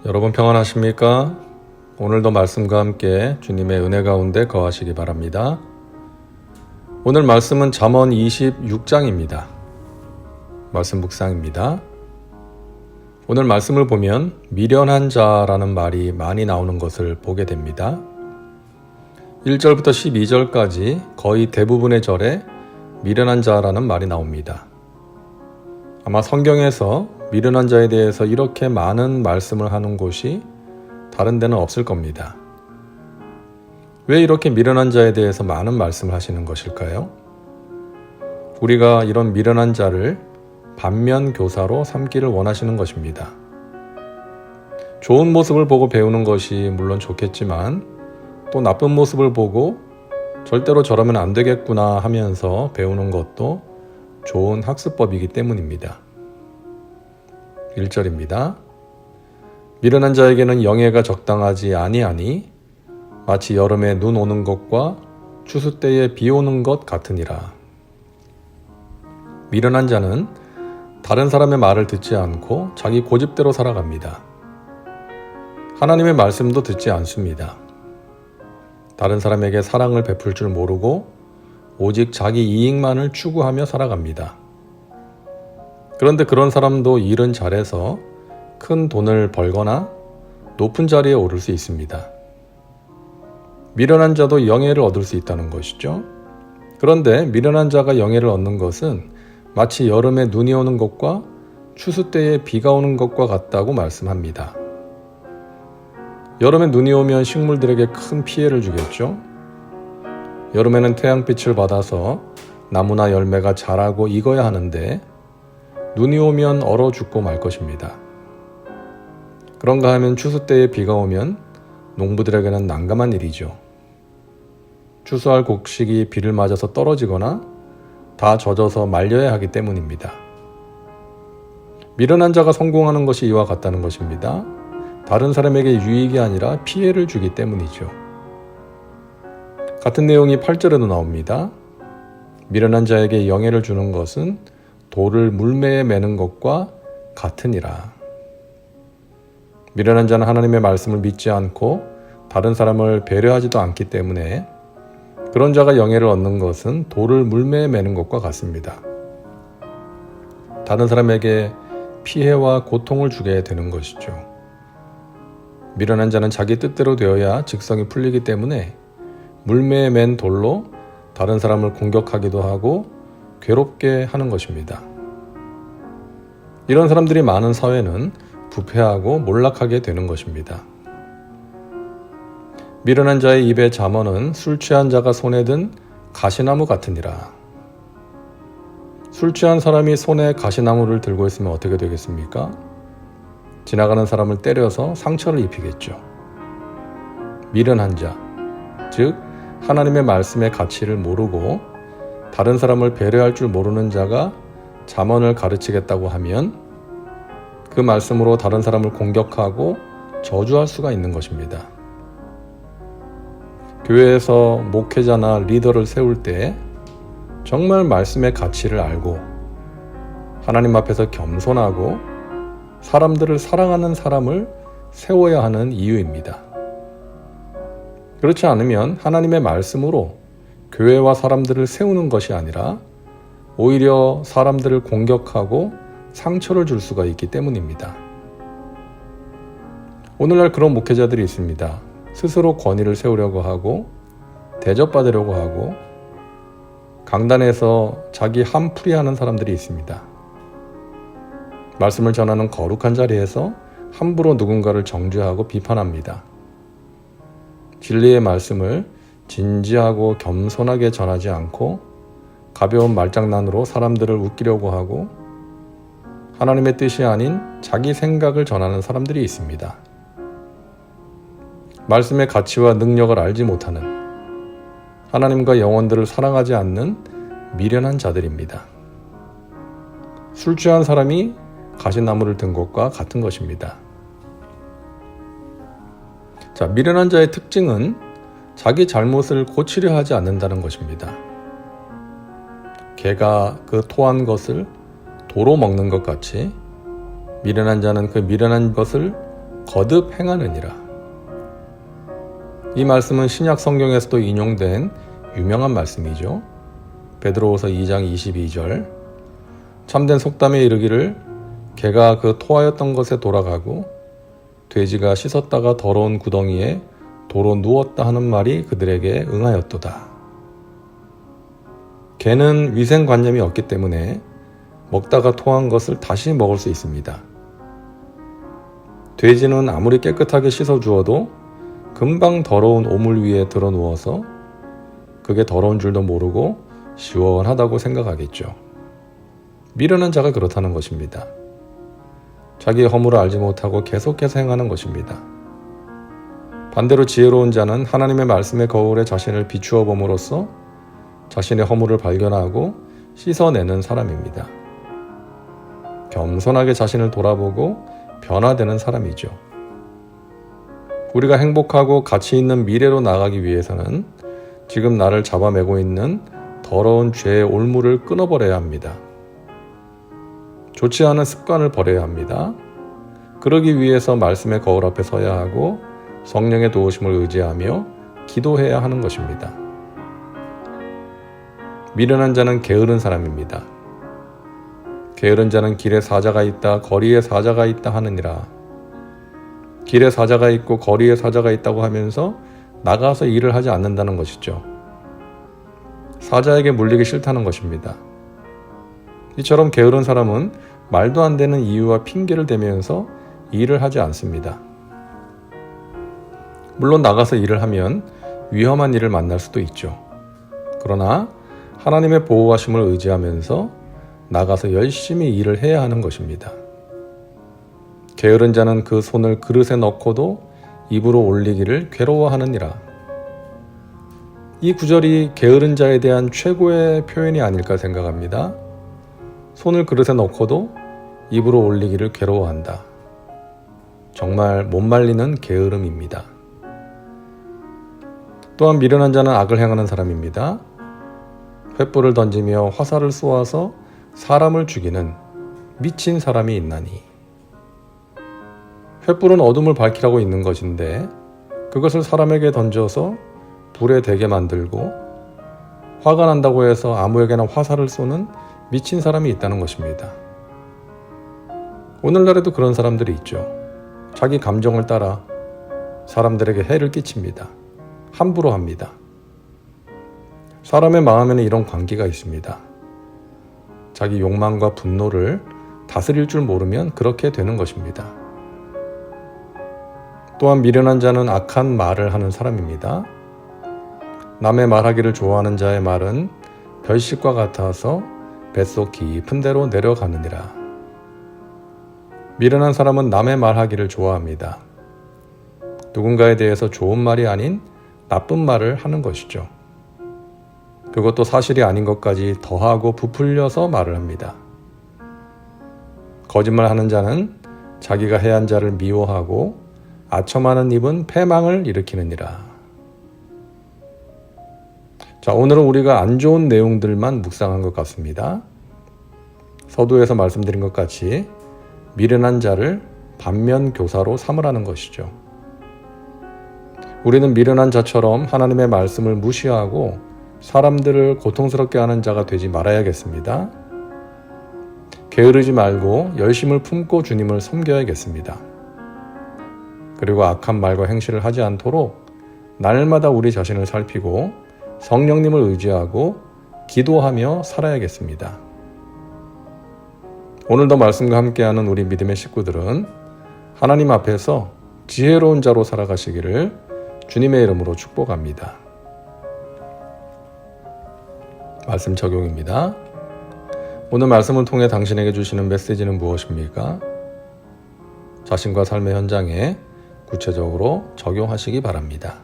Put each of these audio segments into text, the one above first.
여러분 평안하십니까? 오늘도 말씀과 함께 주님의 은혜 가운데 거하시기 바랍니다. 오늘 말씀은 잠언 26장입니다. 말씀 묵상입니다. 오늘 말씀을 보면 미련한 자라는 말이 많이 나오는 것을 보게 됩니다. 1절부터 12절까지 거의 대부분의 절에 미련한 자라는 말이 나옵니다. 아마 성경에서 미련한 자에 대해서 이렇게 많은 말씀을 하는 곳이 다른 데는 없을 겁니다. 왜 이렇게 미련한 자에 대해서 많은 말씀을 하시는 것일까요? 우리가 이런 미련한 자를 반면교사로 삼기를 원하시는 것입니다. 좋은 모습을 보고 배우는 것이 물론 좋겠지만 또 나쁜 모습을 보고 절대로 저러면 안 되겠구나 하면서 배우는 것도 좋은 학습법이기 때문입니다. 1절입니다. 미련한 자에게는 영예가 적당하지 아니하니 마치 여름에 눈 오는 것과 추수 때에 비 오는 것 같으니라. 미련한 자는 다른 사람의 말을 듣지 않고 자기 고집대로 살아갑니다. 하나님의 말씀도 듣지 않습니다. 다른 사람에게 사랑을 베풀 줄 모르고 오직 자기 이익만을 추구하며 살아갑니다. 그런데 그런 사람도 일은 잘해서 큰 돈을 벌거나 높은 자리에 오를 수 있습니다. 미련한 자도 영예를 얻을 수 있다는 것이죠. 그런데 미련한 자가 영예를 얻는 것은 마치 여름에 눈이 오는 것과 추수 때에 비가 오는 것과 같다고 말씀합니다. 여름에 눈이 오면 식물들에게 큰 피해를 주겠죠. 여름에는 태양빛을 받아서 나무나 열매가 자라고 익어야 하는데 눈이 오면 얼어 죽고 말 것입니다. 그런가 하면 추수 때에 비가 오면 농부들에게는 난감한 일이죠. 추수할 곡식이 비를 맞아서 떨어지거나 다 젖어서 말려야 하기 때문입니다. 미련한 자가 성공하는 것이 이와 같다는 것입니다. 다른 사람에게 유익이 아니라 피해를 주기 때문이죠. 같은 내용이 8절에도 나옵니다. 미련한 자에게 영예를 주는 것은 돌을 물매에 매는 것과 같으니라. 미련한 자는 하나님의 말씀을 믿지 않고 다른 사람을 배려하지도 않기 때문에 그런 자가 영예를 얻는 것은 돌을 물매에 매는 것과 같습니다. 다른 사람에게 피해와 고통을 주게 되는 것이죠. 미련한 자는 자기 뜻대로 되어야 직성이 풀리기 때문에 물매에 맨 돌로 다른 사람을 공격하기도 하고 괴롭게 하는 것입니다. 이런 사람들이 많은 사회는 부패하고 몰락하게 되는 것입니다. 미련한 자의 입의 잠언은 술 취한 자가 손에 든 가시나무 같으니라. 술 취한 사람이 손에 가시나무를 들고 있으면 어떻게 되겠습니까? 지나가는 사람을 때려서 상처를 입히겠죠. 미련한 자, 즉 하나님의 말씀의 가치를 모르고 다른 사람을 배려할 줄 모르는 자가 잠언을 가르치겠다고 하면 그 말씀으로 다른 사람을 공격하고 저주할 수가 있는 것입니다. 교회에서 목회자나 리더를 세울 때 정말 말씀의 가치를 알고 하나님 앞에서 겸손하고 사람들을 사랑하는 사람을 세워야 하는 이유입니다. 그렇지 않으면 하나님의 말씀으로 교회와 사람들을 세우는 것이 아니라 오히려 사람들을 공격하고 상처를 줄 수가 있기 때문입니다. 오늘날 그런 목회자들이 있습니다. 스스로 권위를 세우려고 하고 대접받으려고 하고 강단에서 자기 한풀이하는 사람들이 있습니다. 말씀을 전하는 거룩한 자리에서 함부로 누군가를 정죄하고 비판합니다. 진리의 말씀을 진지하고 겸손하게 전하지 않고 가벼운 말장난으로 사람들을 웃기려고 하고 하나님의 뜻이 아닌 자기 생각을 전하는 사람들이 있습니다. 말씀의 가치와 능력을 알지 못하는 하나님과 영혼들을 사랑하지 않는 미련한 자들입니다. 술 취한 사람이 가시나무를 든 것과 같은 것입니다. 자, 미련한 자의 특징은 자기 잘못을 고치려 하지 않는다는 것입니다. 개가 그 토한 것을 도로 먹는 것 같이 미련한 자는 그 미련한 것을 거듭 행하느니라. 이 말씀은 신약 성경에서도 인용된 유명한 말씀이죠. 베드로후서 2장 22절 참된 속담에 이르기를 개가 그 토하였던 것에 돌아가고 돼지가 씻었다가 더러운 구덩이에 도로 누웠다 하는 말이 그들에게 응하였도다. 개는 위생관념이 없기 때문에 먹다가 토한 것을 다시 먹을 수 있습니다. 돼지는 아무리 깨끗하게 씻어주어도 금방 더러운 오물 위에 들어 누워서 그게 더러운 줄도 모르고 시원하다고 생각하겠죠. 미련한 자가 그렇다는 것입니다. 자기의 허물을 알지 못하고 계속해서 행하는 것입니다. 반대로 지혜로운 자는 하나님의 말씀의 거울에 자신을 비추어 봄으로써 자신의 허물을 발견하고 씻어내는 사람입니다. 겸손하게 자신을 돌아보고 변화되는 사람이죠. 우리가 행복하고 가치 있는 미래로 나가기 위해서는 지금 나를 잡아매고 있는 더러운 죄의 올무를 끊어버려야 합니다. 좋지 않은 습관을 버려야 합니다. 그러기 위해서 말씀의 거울 앞에 서야 하고 성령의 도우심을 의지하며 기도해야 하는 것입니다. 미련한 자는 게으른 사람입니다. 게으른 자는 길에 사자가 있다, 거리에 사자가 있다 하느니라. 길에 사자가 있고 거리에 사자가 있다고 하면서 나가서 일을 하지 않는다는 것이죠. 사자에게 물리기 싫다는 것입니다. 이처럼 게으른 사람은 말도 안 되는 이유와 핑계를 대면서 일을 하지 않습니다. 물론 나가서 일을 하면 위험한 일을 만날 수도 있죠. 그러나 하나님의 보호하심을 의지하면서 나가서 열심히 일을 해야 하는 것입니다. 게으른 자는 그 손을 그릇에 넣고도 입으로 올리기를 괴로워하느니라. 이 구절이 게으른 자에 대한 최고의 표현이 아닐까 생각합니다. 손을 그릇에 넣고도 입으로 올리기를 괴로워한다. 정말 못 말리는 게으름입니다. 또한 미련한 자는 악을 행하는 사람입니다. 횃불을 던지며 화살을 쏘아서 사람을 죽이는 미친 사람이 있나니. 횃불은 어둠을 밝히라고 있는 것인데 그것을 사람에게 던져서 불에 대게 만들고 화가 난다고 해서 아무에게나 화살을 쏘는 미친 사람이 있다는 것입니다. 오늘날에도 그런 사람들이 있죠. 자기 감정을 따라 사람들에게 해를 끼칩니다. 함부로 합니다. 사람의 마음에는 이런 관계가 있습니다. 자기 욕망과 분노를 다스릴 줄 모르면 그렇게 되는 것입니다. 또한 미련한 자는 악한 말을 하는 사람입니다. 남의 말하기를 좋아하는 자의 말은 별식과 같아서 뱃속 깊은 데로 내려가느니라. 미련한 사람은 남의 말하기를 좋아합니다. 누군가에 대해서 좋은 말이 아닌 나쁜 말을 하는 것이죠. 그것도 사실이 아닌 것까지 더하고 부풀려서 말을 합니다. 거짓말하는 자는 자기가 해한 자를 미워하고 아첨하는 입은 패망을 일으키느니라. 자, 오늘은 우리가 안 좋은 내용들만 묵상한 것 같습니다. 서두에서 말씀드린 것 같이 미련한 자를 반면교사로 삼으라는 것이죠. 우리는 미련한 자처럼 하나님의 말씀을 무시하고 사람들을 고통스럽게 하는 자가 되지 말아야겠습니다. 게으르지 말고 열심을 품고 주님을 섬겨야겠습니다. 그리고 악한 말과 행실을 하지 않도록 날마다 우리 자신을 살피고 성령님을 의지하고 기도하며 살아야겠습니다. 오늘도 말씀과 함께하는 우리 믿음의 식구들은 하나님 앞에서 지혜로운 자로 살아가시기를 주님의 이름으로 축복합니다. 말씀 적용입니다. 오늘 말씀을 통해 당신에게 주시는 메시지는 무엇입니까? 자신과 삶의 현장에 구체적으로 적용하시기 바랍니다.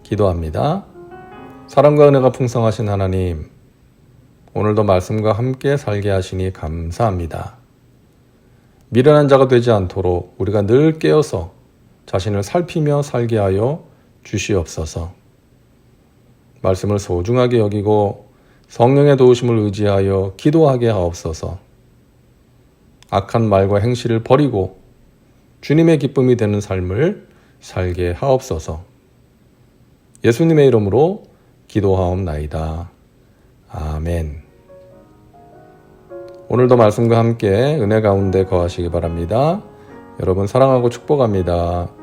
기도합니다. 사랑과 은혜가 풍성하신 하나님, 오늘도 말씀과 함께 살게 하시니 감사합니다. 미련한 자가 되지 않도록 우리가 늘 깨어서 자신을 살피며 살게 하여 주시옵소서. 말씀을 소중하게 여기고 성령의 도우심을 의지하여 기도하게 하옵소서. 악한 말과 행실을 버리고 주님의 기쁨이 되는 삶을 살게 하옵소서. 예수님의 이름으로 기도하옵나이다. 아멘. 오늘도 말씀과 함께 은혜 가운데 거하시기 바랍니다. 여러분 사랑하고 축복합니다.